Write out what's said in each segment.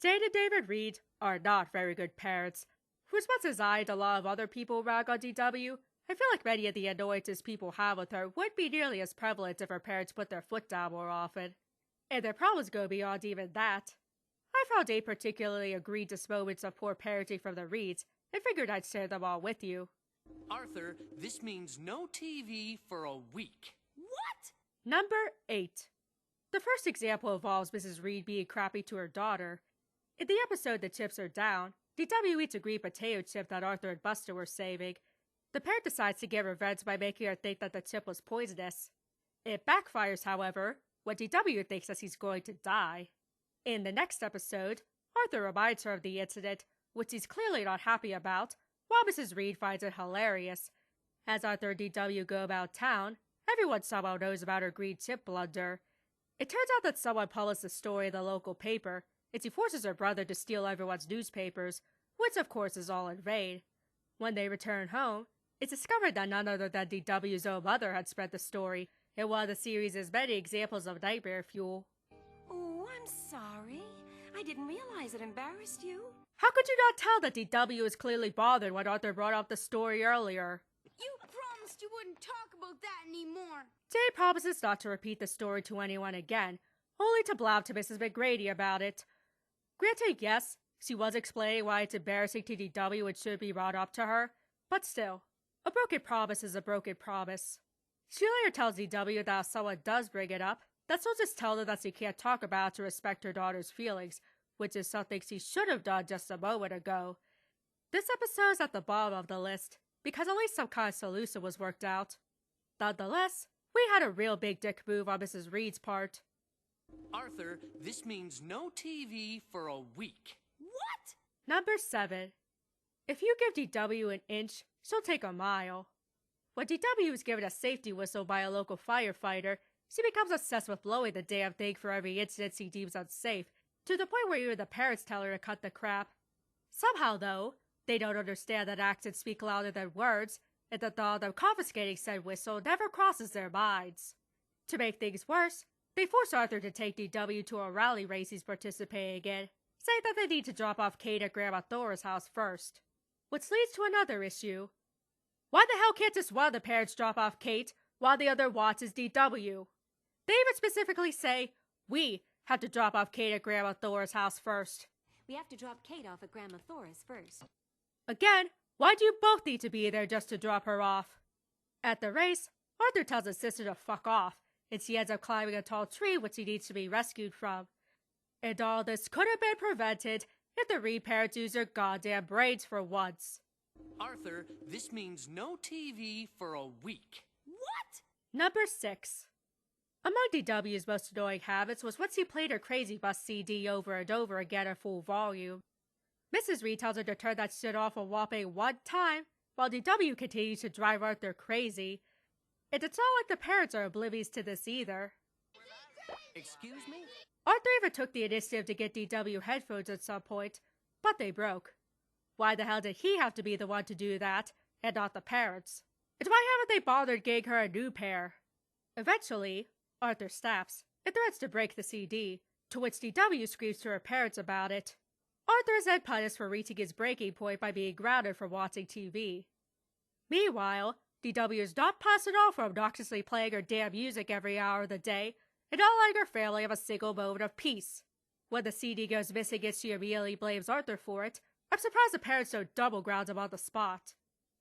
Jade and David Reed are not very good parents. For as much as I and a lot of other people rag on DW, I feel like many of the annoyances people have with her wouldn't be nearly as prevalent if her parents put their foot down more often. And their problems go beyond even that. I found 8 particularly egregious moments of poor parenting from the Reeds, and figured I'd share them all with you. Arthur, this means no TV for a week. What? Number 8. The first example involves Mrs. Reed being crappy to her daughter. In the episode The Chips Are Down, DW eats a green potato chip that Arthur and Buster were saving. The parent decides to get revenge by making her think that the chip was poisonous. It backfires, however, when DW thinks that he's going to die. In the next episode, Arthur reminds her of the incident, which he's clearly not happy about, while Mrs. Reed finds it hilarious. As Arthur and DW go about town, everyone somehow knows about her green chip blunder. It turns out that someone published the story in the local paper, and she forces her brother to steal everyone's newspapers, which of course is all in vain. When they return home, it's discovered that none other than DW's own mother had spread the story, in one of the series' many examples of nightmare fuel. Oh, I'm sorry. I didn't realize it embarrassed you. How could you not tell that DW was clearly bothered when Arthur brought up the story earlier? You promised you wouldn't talk about that anymore. Jade promises not to repeat the story to anyone again, only to blab to Mrs. McGrady about it. Granted, yes, she was explaining why it's embarrassing to DW and should be brought up to her, but still, a broken promise is a broken promise. She later tells DW that if someone does bring it up, that she'll just tell them that she can't talk about it to respect her daughter's feelings, which is something she should have done just a moment ago. This episode is at the bottom of the list, because at least some kind of solution was worked out. Nonetheless, we had a real big dick move on Mrs. Reed's part. Arthur, this means no TV for a week. What? Number 7. If you give DW an inch, she'll take a mile. When DW is given a safety whistle by a local firefighter, she becomes obsessed with blowing the damn thing for every incident she deems unsafe, to the point where even the parents tell her to cut the crap. Somehow, though, they don't understand that actions speak louder than words, and the thought of confiscating said whistle never crosses their minds. To make things worse, they force Arthur to take DW to a rally race he's participating in, saying that they need to drop off Kate at Grandma Thora's house first. Which leads to another issue. Why the hell can't just one of the parents drop off Kate while the other watches DW? They even specifically say, we have to drop off Kate at Grandma Thora's house first. We have to drop Kate off at Grandma Thora's first. Again, why do you both need to be there just to drop her off? At the race, Arthur tells his sister to fuck off, and she ends up climbing a tall tree which he needs to be rescued from. And all this could have been prevented if the Reed parents used their goddamn brains for once. Arthur, this means no TV for a week. What? Number 6. Among DW's most annoying habits was once he played her Crazy Bus CD over and over again at full volume. Mrs. Reed tells her to turn that shit off a whopping 1 time, while DW continues to drive Arthur crazy. And it's not like the parents are oblivious to this either. Excuse me? Arthur even took the initiative to get DW headphones at some point, but they broke. Why the hell did he have to be the one to do that, and not the parents? And why haven't they bothered getting her a new pair? Eventually, Arthur snaps and threatens to break the CD, to which DW screams to her parents about it. Arthur is then punished for reaching his breaking point by being grounded for watching TV. Meanwhile, DW is not passing off for obnoxiously playing her damn music every hour of the day, and not letting her family have a single moment of peace. When the CD goes missing and she immediately blames Arthur for it, I'm surprised the parents don't double ground him on the spot.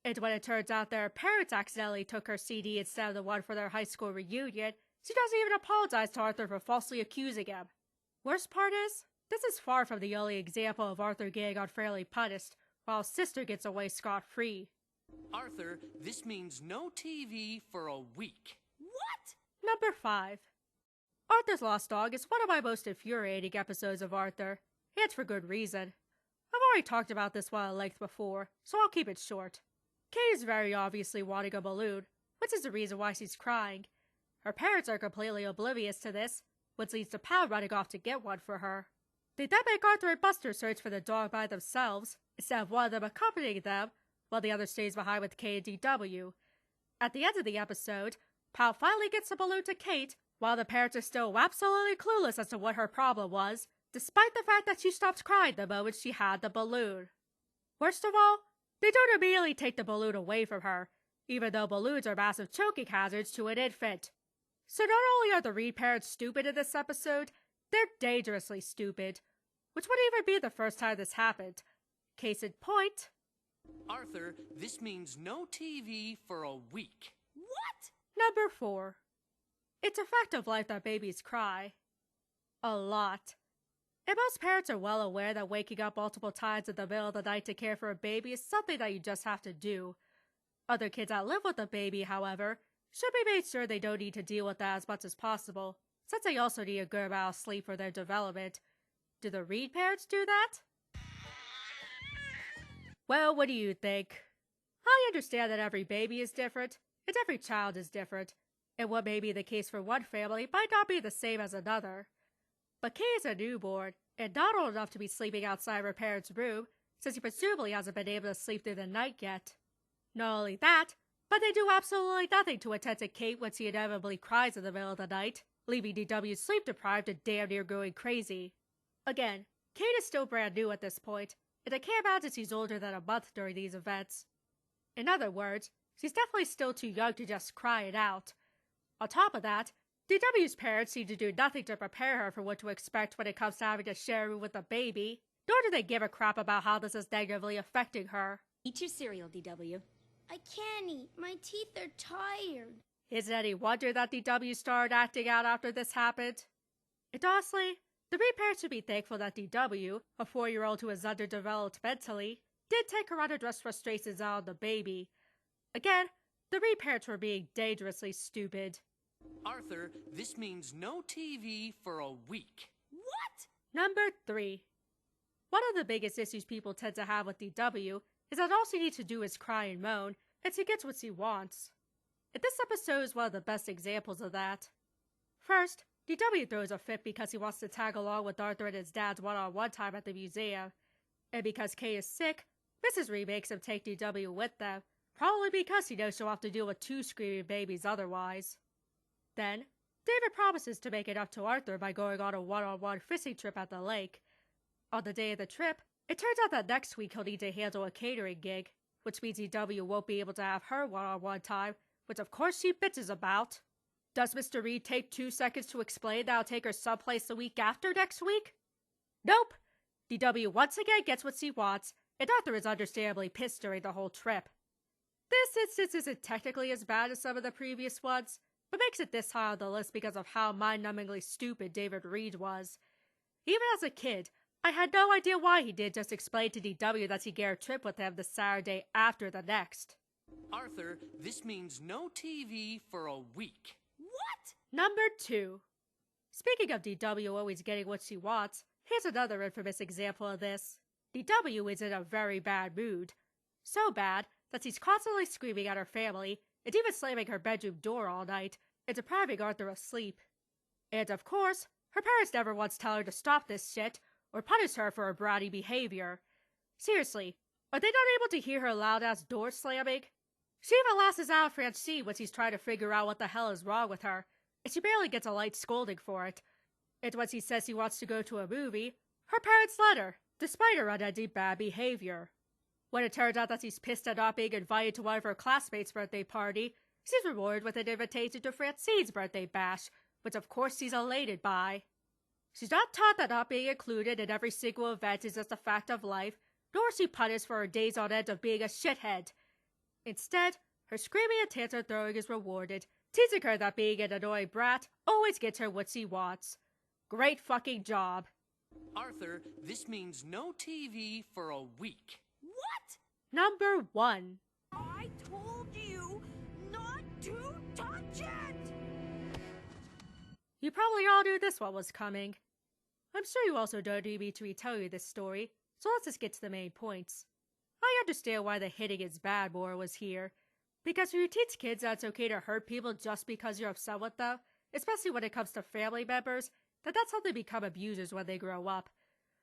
And when it turns out their parents accidentally took her CD instead of the one for their high school reunion, she doesn't even apologize to Arthur for falsely accusing him. Worst part is, this is far from the only example of Arthur getting unfairly punished, while his sister gets away scot-free. Arthur, this means no TV for a week. What? Number 5. Arthur's Lost Dog is one of my most infuriating episodes of Arthur, and for good reason. I've already talked about this one at length before, so I'll keep it short. Kate is very obviously wanting a balloon, which is the reason why she's crying. Her parents are completely oblivious to this, which leads to Pal running off to get one for her. They then make Arthur and Buster search for the dog by themselves, instead of one of them accompanying them, while the other stays behind with Kate and DW. At the end of the episode, Pal finally gets the balloon to Kate, while the parents are still absolutely clueless as to what her problem was, despite the fact that she stopped crying the moment she had the balloon. Worst of all, they don't immediately take the balloon away from her, even though balloons are massive choking hazards to an infant. So not only are the Reed parents stupid in this episode, they're dangerously stupid, which wouldn't even be the first time this happened. Case in point... Arthur, this means no TV for a week. What? Number 4. It's a fact of life that babies cry. A lot. And most parents are well aware that waking up multiple times in the middle of the night to care for a baby is something that you just have to do. Other kids that live with a baby, however, should be made sure they don't need to deal with that as much as possible, since they also need a good amount of sleep for their development. Do the Reed parents do that? Well, what do you think? I understand that every baby is different, and every child is different, and what may be the case for one family might not be the same as another. But Kay is a newborn, and not old enough to be sleeping outside her parents' room, since he presumably hasn't been able to sleep through the night yet. Not only that, but they do absolutely nothing to attend to Kate when she inevitably cries in the middle of the night, leaving DW sleep-deprived and damn near going crazy. Again, Kate is still brand new at this point, and I can't imagine she's older than a month during these events. In other words, she's definitely still too young to just cry it out. On top of that, DW's parents seem to do nothing to prepare her for what to expect when it comes to having to share a room with a baby, nor do they give a crap about how this is negatively affecting her. Eat your cereal, DW. I can't eat. My teeth are tired. Is it any wonder that DW started acting out after this happened? And honestly, the Reed parents should be thankful that DW, a 4-year-old who is underdeveloped mentally, did take her unaddressed frustrations out on the baby. Again, the Reed parents were being dangerously stupid. Arthur, this means no TV for a week. What? Number 3. One of the biggest issues people tend to have with DW is that all she needs to do is cry and moan, and she gets what she wants. And this episode is one of the best examples of that. First, DW throws a fit because he wants to tag along with Arthur and his dad's one-on-one time at the museum. And because Kay is sick, Mrs. Reed makes him take DW with them, probably because he knows she'll have to deal with 2 screaming babies otherwise. Then, David promises to make it up to Arthur by going on a one-on-one fishing trip at the lake. On the day of the trip, it turns out that next week he'll need to handle a catering gig, which means DW won't be able to have her one-on-one time, which of course she bitches about. Does Mr. Reed take 2 seconds to explain that I'll take her someplace the week after next week? Nope! DW once again gets what she wants, and Arthur is understandably pissed during the whole trip. This instance isn't technically as bad as some of the previous ones, but makes it this high on the list because of how mind-numbingly stupid David Reed was. Even as a kid, I had no idea why he did just explain to DW that he'd get a trip with him the Saturday after the next. Arthur, this means no TV for a week. What? Number 2. Speaking of DW always getting what she wants, here's another infamous example of this. DW is in a very bad mood. So bad that she's constantly screaming at her family, and even slamming her bedroom door all night, and depriving Arthur of sleep. And of course, her parents never once tell her to stop this shit, or punish her for her bratty behavior. Seriously, are they not able to hear her loud-ass door slamming? She even lashes out at Francine when she's trying to figure out what the hell is wrong with her, and she barely gets a light scolding for it. And when she says she wants to go to a movie, her parents let her, despite her unending bad behavior. When it turns out that she's pissed at not being invited to one of her classmates' birthday party, she's rewarded with an invitation to Francine's birthday bash, which of course she's elated by. She's not taught that not being included in every single event is just a fact of life, nor is she punished for her days on end of being a shithead. Instead, her screaming and tantrum throwing is rewarded, teaching her that being an annoying brat always gets her what she wants. Great fucking job. Arthur, this means no TV for a week. What? Number 1. I told you not to touch it! You probably all knew this one was coming. I'm sure you also don't need me to retell you this story, so let's just get to the main points. I understand why the hitting is bad moral was here, because when you teach kids that it's okay to hurt people just because you're upset with them, especially when it comes to family members, that's how they become abusers when they grow up.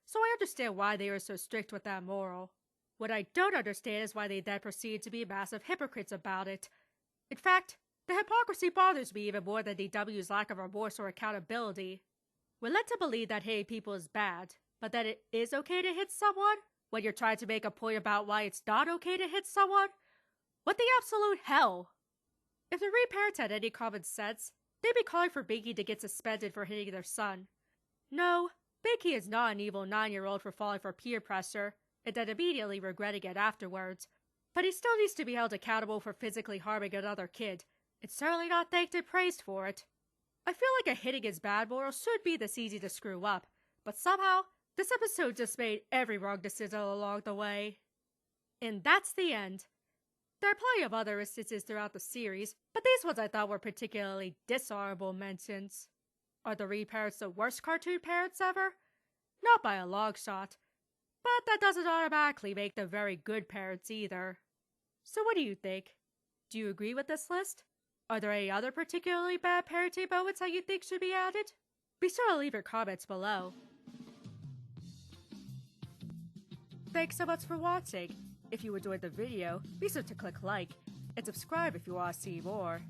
So I understand why they were so strict with that moral. What I don't understand is why they then proceed to be massive hypocrites about it. In fact, the hypocrisy bothers me even more than DW's lack of remorse or accountability. We're led to believe that hitting people is bad, but that it is okay to hit someone? When you're trying to make a point about why it's not okay to hit someone? What the absolute hell? If the reparents had any common sense, they'd be calling for Binky to get suspended for hitting their son. No, Binky is not an evil 9-year-old for falling for peer pressure, and then immediately regretting it afterwards. But he still needs to be held accountable for physically harming another kid. It's certainly not thanked and praised for it. I feel like a hitting is bad moral should be this easy to screw up, but somehow, this episode just made every wrong decision along the way. And that's the end. There are plenty of other instances throughout the series, but these ones I thought were particularly dishonorable mentions. Are the reparents the worst cartoon parents ever? Not by a long shot. But that doesn't automatically make them very good parents either. So what do you think? Do you agree with this list? Are there any other particularly bad parenting moments that you think should be added? Be sure to leave your comments below. Thanks so much for watching. If you enjoyed the video, be sure to click like and subscribe if you want to see more.